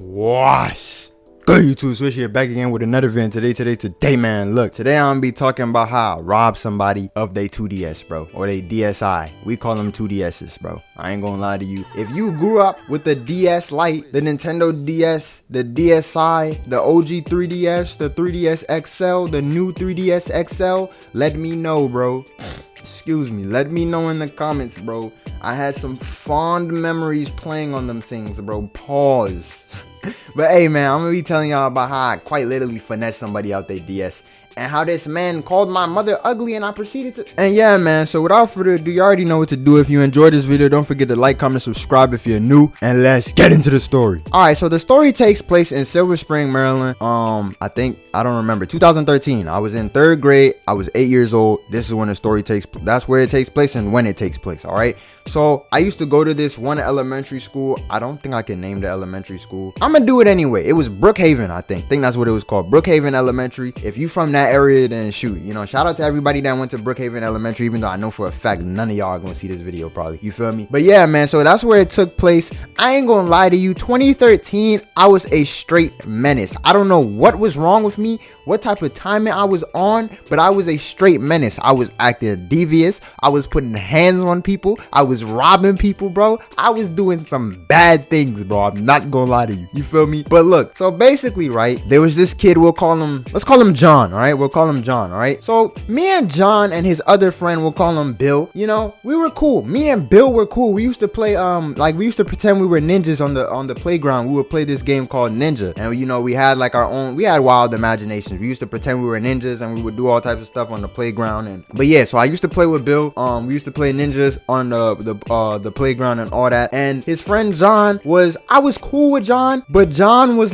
Swsh. Good YouTube, Swsh here, back again with another video. Today, man, look, today I'm gonna be talking about how I robbed somebody of their 2DS, bro, or they DSi. We call them 2DSs, bro. I ain't gonna lie to you. If you grew up with the DS Lite, the Nintendo DS, the DSi, the OG 3DS, the 3DS XL, the new 3DS XL, let me know, bro. Excuse me, let me know in the comments, bro. I had some fond memories playing on them things, bro. Pause. But hey, man, I'm gonna be telling y'all about how I quite literally finessed somebody out their DS, and how this man called my mother ugly, and I proceeded to... And yeah, man, so without further ado, you already know what to do. If you enjoyed this video, don't forget to like, comment, subscribe if you're new, and let's get into the story. Alright, so the story takes place in Silver Spring, Maryland. I don't remember, 2013. I was in 3rd grade. I was 8 years old. This is when the story that's where it takes place and when it takes place. Alright, so I used to go to this one elementary school. I don't think I can name the elementary school. I'm gonna do it anyway. It was Brookhaven, I think that's what it was called, Brookhaven Elementary. If you from that area, then shoot, you know, shout out to everybody that went to Brookhaven Elementary, even though I know for a fact none of y'all are gonna see this video probably, you feel me? But yeah, man, so that's where it took place. I ain't gonna lie to you, 2013, I was a straight menace. I don't know what was wrong with me, what type of timing I was on, but I was a straight menace. I was acting devious. I was putting hands on people. I was robbing people, bro. I was doing some bad things, bro. I'm not gonna lie to you. You feel me? But look, so basically, right, there was this kid, let's call him John, all right? We'll call him John, all right? So me and John and his other friend, we'll call him Bill, you know, we were cool. Me and Bill were cool. We used to play, we used to pretend we were ninjas on the playground. We would play this game called Ninja. And, you know, we had like we had wild imaginations. We used to pretend we were ninjas and we would do all types of stuff on the playground. But yeah, so I used to play with Bill. We used to play ninjas on the playground and all that. And his friend John I was cool with John, but John was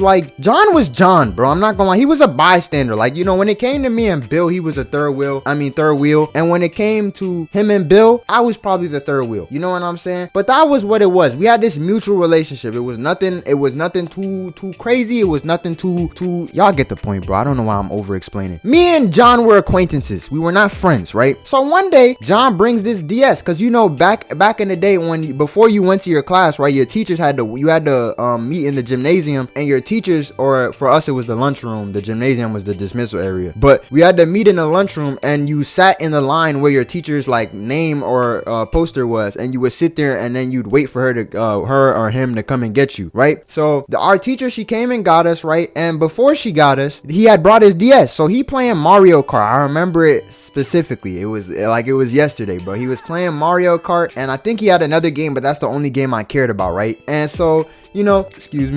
John, bro. I'm not gonna lie. He was a bystander. Like, you know, when it came to me and Bill, he was a third wheel. And when it came to him and Bill, I was probably the third wheel. You know what I'm saying? But that was what it was. We had this mutual relationship. It was nothing too crazy. It was nothing too y'all get the point, bro. I don't know why I'm over explaining. Me and John were acquaintances. We were not friends, right? So one day, John brings this DS, because you know, back in the day, before you went to your class, right, your teachers had to meet in the gymnasium, and your teachers, or for us it was the lunchroom, the gymnasium was the dismissal area, but we had to meet in the lunchroom, and you sat in the line where your teacher's like name or poster was, and you would sit there, and then you'd wait for her or him to come and get you, right? So our teacher, she came and got us, right? And before she got us, he had brought his DS, so he playing Mario Kart. I remember it specifically. It was like it was yesterday, bro. He was playing Mario Kart, and I think he had another game, but that's the only game I cared about, right? And so, you know, excuse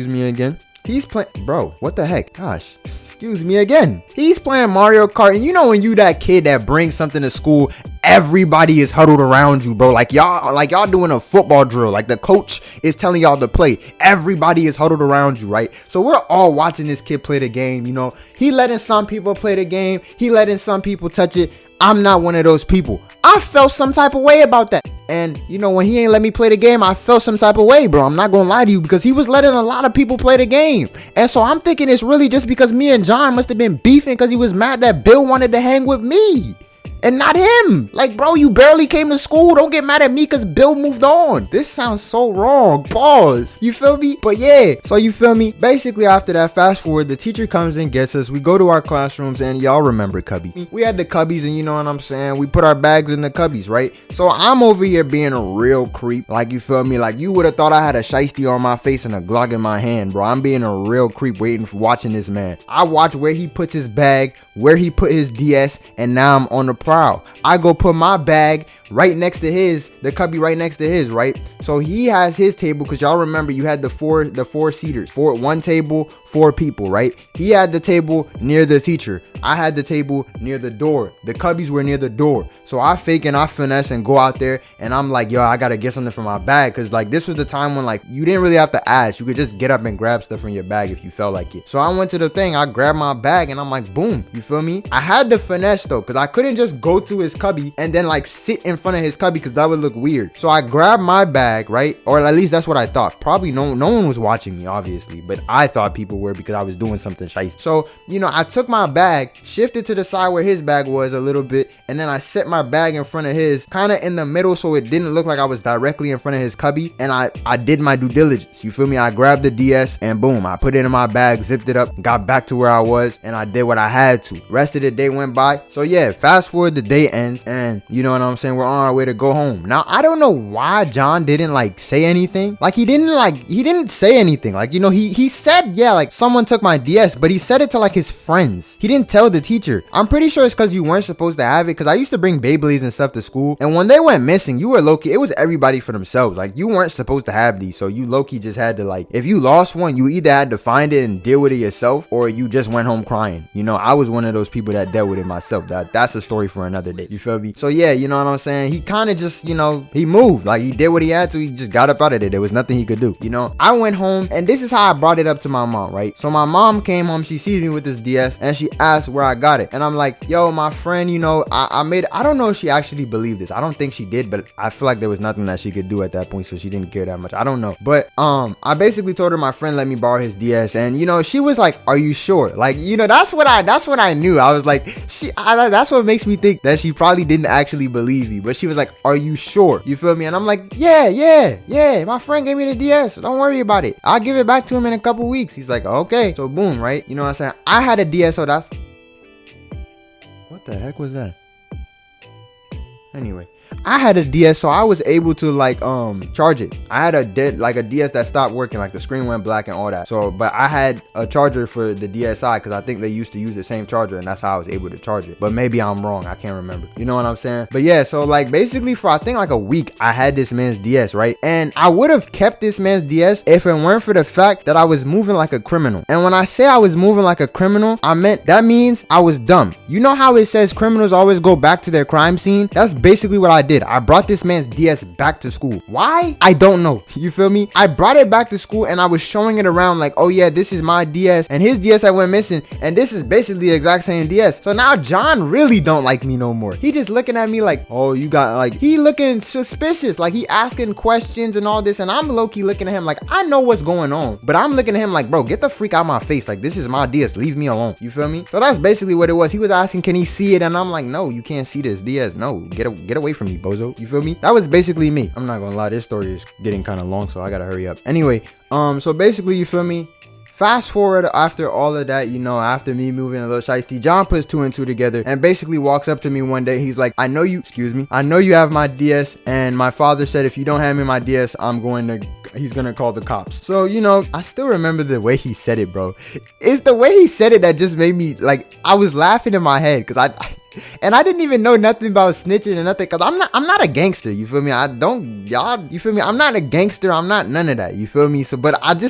me again. He's playing, bro, what the heck? Gosh, excuse me again. He's playing Mario Kart, and you know when you that kid that brings something to school, everybody is huddled around you, bro. Like y'all doing a football drill. Like the coach is telling y'all to play. Everybody is huddled around you, right? So we're all watching this kid play the game, you know. He letting some people play the game. He letting some people touch it. I'm not one of those people. I felt some type of way about that. And, you know, when he ain't let me play the game, I felt some type of way, bro. I'm not gonna lie to you, because he was letting a lot of people play the game. And so I'm thinking it's really just because me and John must have been beefing, because he was mad that Bill wanted to hang with me and not him. Like, bro, you barely came to school. Don't get mad at me because Bill moved on. This sounds so wrong. Pause. You feel me? But yeah, so you feel me? Basically, after that, fast forward, the teacher comes and gets us. We go to our classrooms, and y'all remember cubby. We had the cubbies, and you know what I'm saying? We put our bags in the cubbies, right? So I'm over here being a real creep. Like, you feel me? Like, you would have thought I had a shiesty on my face and a Glock in my hand, bro. I'm being a real creep watching this man. I watch where he puts his bag, where he put his DS, and now I'm on the prowl. I go put my bag right next to his, the cubby right next to his, right? So he has his table, because y'all remember you had the four seaters, one table, 4 people, right? He had the table near the teacher. I had the table near the door. The cubbies were near the door. So I fake and I finesse and go out there, and I'm like, yo, I gotta get something from my bag, because like this was the time when like you didn't really have to ask. You could just get up and grab stuff from your bag if you felt like it. So I went to the thing, I grabbed my bag, and I'm like, boom, you feel me? I had to finesse though, because I couldn't just go to his cubby and then like sit in in front of his cubby because that would look weird. So I grabbed my bag, right? Or at least that's what I thought. Probably no one was watching me, obviously, but I thought people were because I was doing something shiesty. So, you know, I took my bag, shifted to the side where his bag was a little bit, and then I set my bag in front of his, kind of in the middle, so it didn't look like I was directly in front of his cubby. And I did my due diligence. You feel me? I grabbed the DS and boom, I put it in my bag, zipped it up, got back to where I was, and I did what I had to. Rest of the day went by. So yeah, fast forward, the day ends, and you know what I'm saying, we're on our way to go home. Now I don't know why John didn't like say anything. Like he didn't say anything. Like, you know, he said, yeah, like someone took my DS, but he said it to like his friends. He didn't tell the teacher. I'm pretty sure it's because you weren't supposed to have it, because I used to bring Beyblades and stuff to school, and when they went missing, you were low-key, it was everybody for themselves. Like you weren't supposed to have these, so you low-key just had to, like, if you lost one, you either had to find it and deal with it yourself, or you just went home crying. You know, I was one of those people that dealt with it myself. That's a story for another day. You feel me? So yeah, you know what I'm saying? He kind of just, you know, he moved. Like he did what he had to. He just got up out of there. There was nothing he could do. You know, I went home, and this is how I brought it up to my mom, right? So my mom came home, she sees me with this DS, and she asked where I got it. And I'm like, yo, my friend, you know, I don't know if she actually believed this. I don't think she did, but I feel like there was nothing that she could do at that point, so she didn't care that much. I don't know. But I basically told her my friend let me borrow his DS, and you know, she was like, are you sure? Like, you know, that's what I knew. I was like, that's what makes me think that she probably didn't actually believe me. But she was like, are you sure? You feel me? And I'm like, yeah, my friend gave me the DS, so don't worry about it. I'll give it back to him in a couple weeks. He's like, okay. So boom, right? You know what I'm saying? I had a DS, so that's, what the heck was that? Anyway, I had a DS, so I was able to like charge it. I had a DS that stopped working, like the screen went black and all that. So, but I had a charger for the DSi because I think they used to use the same charger, and that's how I was able to charge it. But maybe I'm wrong, I can't remember. You know what I'm saying? But yeah, so like basically for I think like a week, I had this man's DS, right? And I would have kept this man's DS if it weren't for the fact that I was moving like a criminal. And when I say I was moving like a criminal, I meant that means I was dumb. You know how it says criminals always go back to their crime scene? That's basically what I did. I brought this man's DS back to school. Why? I don't know. You feel me? I brought it back to school and I was showing it around like, oh yeah, this is my DS and his DS I went missing, and this is basically the exact same DS. So now John really don't like me no more. He just looking at me like, oh, you got, like, he looking suspicious, like he asking questions and all this, and I'm low-key looking at him like, I know what's going on, but I'm looking at him like, bro, get the freak out my face. Like, this is my DS, leave me alone. You feel me? So that's basically what it was. He was asking, can he see it? And I'm like, no, you can't see this DS. No, get away from me, bozo. You feel me? That was basically me. I'm not gonna lie, this story is getting kind of long, so I gotta hurry up. Anyway, so basically, you feel me? Fast forward after all of that, you know, after me moving a little shiesty, John puts 2 and 2 together and basically walks up to me one day. He's like, I know you have my DS, and my father said if you don't hand me my DS, he's gonna call the cops. So, you know, I still remember the way he said it, bro. It's the way he said it that just made me, like, I was laughing in my head because and I didn't even know nothing about snitching and nothing, because I'm not a gangster, you feel me? You feel me? I'm not a gangster, I'm not none of that, you feel me? So, but I was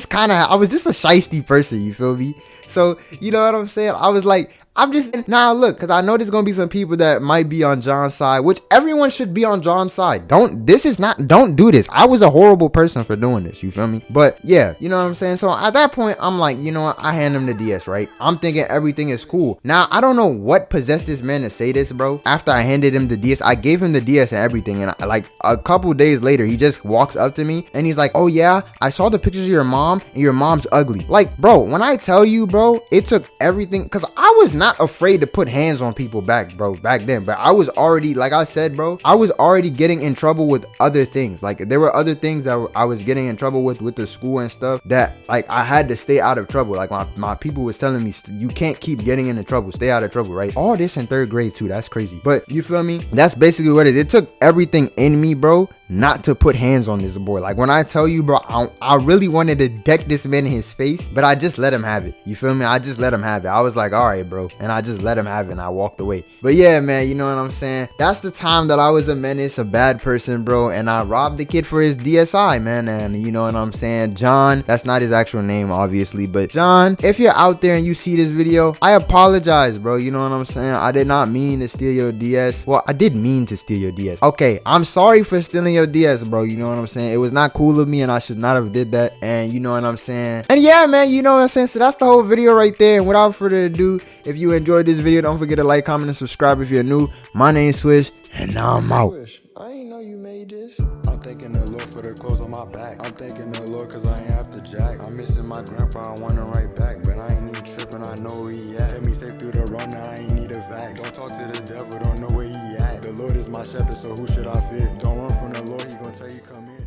just a shiesty person, you feel me? So, you know what I'm saying? I was like, I'm just, now look, because I know there's going to be some people that might be on John's side, which everyone should be on John's side. Don't do this. I was a horrible person for doing this, you feel me? But yeah, you know what I'm saying? So at that point, I'm like, you know what? I hand him the DS, right? I'm thinking everything is cool. Now, I don't know what possessed this man to say this, bro. After I handed him the DS, I gave him the DS and everything. And like a couple days later, he just walks up to me and he's like, oh yeah, I saw the pictures of your mom and your mom's ugly. Like, bro, when I tell you, bro, it took everything, because I was not afraid to put hands on people back then, but I was already, like I said, bro, I was already getting in trouble with other things. Like, there were other things that I was getting in trouble with the school and stuff, that like I had to stay out of trouble. Like my people was telling me, you can't keep getting into trouble, stay out of trouble, right? All this in 3rd grade too. That's crazy. But you feel me? That's basically what it is. It took everything in me, bro, not to put hands on this boy. Like, when I tell you, bro, I really wanted to deck this man in his face, but I just let him have it. You feel me? I just let him have it. I was like, all right, bro, and I just let him have it and I walked away. But yeah, man, you know what I'm saying? That's the time that I was a menace, a bad person, bro, and I robbed the kid for his DSi, man. And you know what I'm saying? John, that's not his actual name, obviously, but John, if you're out there and you see this video, I apologize, bro. You know what I'm saying? I did not mean to steal your DS. Well, I did mean to steal your DS. Okay, I'm sorry for stealing your DS, bro. You know what I'm saying? It was not cool of me and I should not have did that. And you know what I'm saying? And yeah, man, you know what I'm saying? So that's the whole video right there. And without further ado, if you enjoyed this video, don't forget to like, comment, and subscribe if you're new. My name's Swsh, and now I'm out. know you made this. I'm thanking the Lord for the clothes on my back. I'm thanking the Lord cause I ain't have to jack. I'm missing my grandpa, I want him right back. But I ain't even tripping, I know where he at. Kept me safe through the run, now I ain't need a vac. Don't talk to the devil, don't know where he at. The Lord is my shepherd, so who should I fear? Don't run from the Lord, he gon' tell you come here.